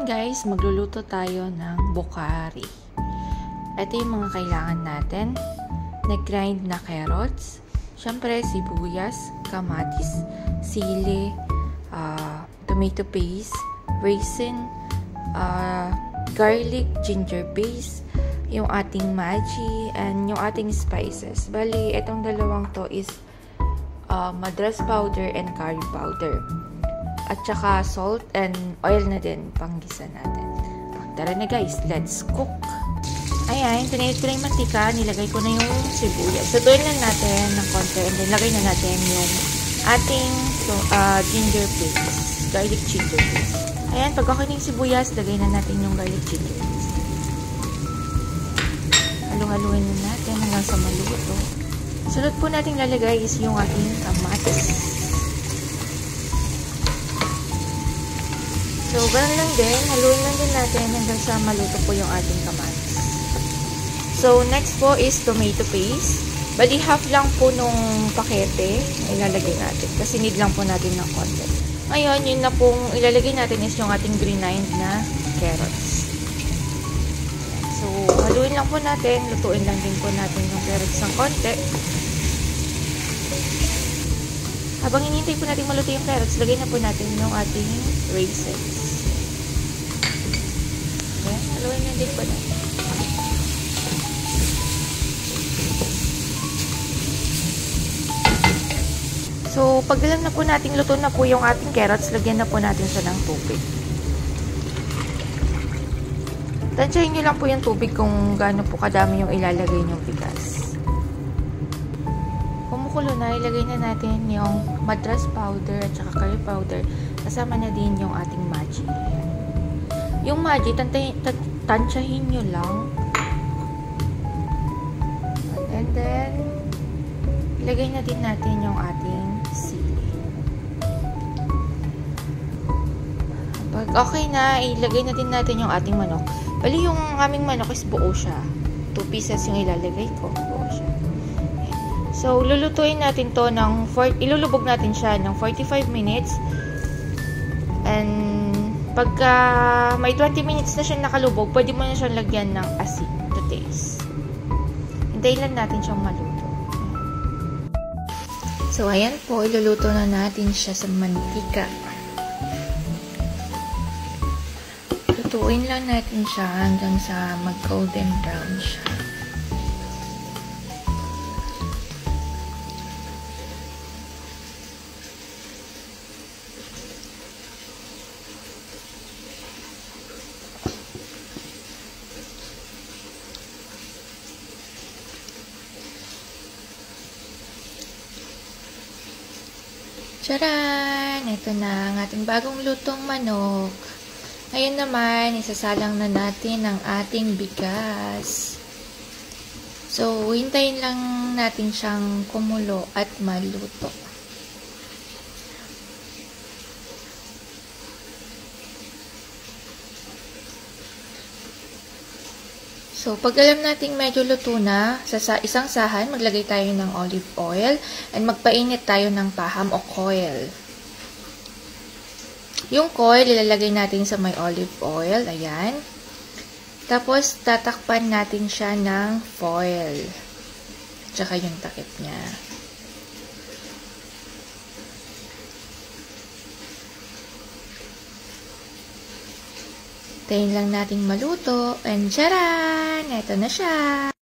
Guys, magluluto tayo ng bokari. Ito yung mga kailangan natin. Nag-grind na carrots, syempre sibuyas, kamatis, sili, tomato paste, raisin, garlic, ginger paste, yung ating Maggi, and yung ating spices. Bali, itong dalawang to is madras powder and curry powder. At saka salt and oil na din panggisa natin. Tara na guys, let's cook. Ayan, pinahit ko na yung mantika, nilagay ko na yung sibuyas. Saduin lang natin ng konti and then lagay na natin yung ating ginger paste, garlic ginger paste. Ayan, pag okay na yung sibuyas, lagay na natin yung garlic ginger paste. Halu-haluin na natin hanggang sa maluto. Sunod po natin lalagay is yung ating kamatis. So, ganun lang din. Haluin lang din natin hanggang sa maluto po yung ating kamatis. So, next po is tomato paste. Bali, half lang po nung pakete na ilalagay natin. Kasi need lang po natin ng konti. Ngayon, yun na pong ilalagay natin is yung ating grinid na carrots. So, haluin lang po natin. Lutuin lang din po natin yung carrots ng konti. Habang hinihintay po natin maluto yung carrots, lagay na po natin yung ating raisins. Okay, haluin na din po natin. So, pag alam na po natin luto na po yung ating carrots, lagyan na po natin siya ng tubig. Tansyahin nyo lang po yung tubig kung gaano po kadami yung ilalagay nyong bigas. Kumukulo na, ilagay na natin yung madras powder at saka curry powder. Kasama na din yung ating Maggi. Yung Maggi, tansyahin nyo lang. And then, ilagay na din natin yung ating sili. Pag okay na, ilagay na din natin yung ating manok. Bali, yung aming manok is buo siya. 2 pieces yung ilalagay ko. Buo siya. So, lulutuin natin to ng, ilulubog natin siya ng 45 minutes. And, pagka may 20 minutes na siya nakalubog, pwede mo na siyang lagyan ng asin to taste. Hintayin lang natin siyang maluto. So, ayan po, iluluto na natin siya sa mantika. Lutuin lang natin siya hanggang sa mag-golden brown siya. Tcharan! Ito na ang ating bagong lutong manok. Ngayon naman, isasalang na natin ang ating bigas. So, hintayin lang natin siyang kumulo at maluto. So, pag alam nating medyo luto na, sa isang sahan, maglagay tayo ng olive oil and magpainit tayo ng paham o coil. Yung coil, ilalagay natin sa may olive oil. Ayan. Tapos, tatakpan natin siya ng foil. Tsaka yung takip niya. Tayin lang natin maluto. And tcharan! Ito na siya!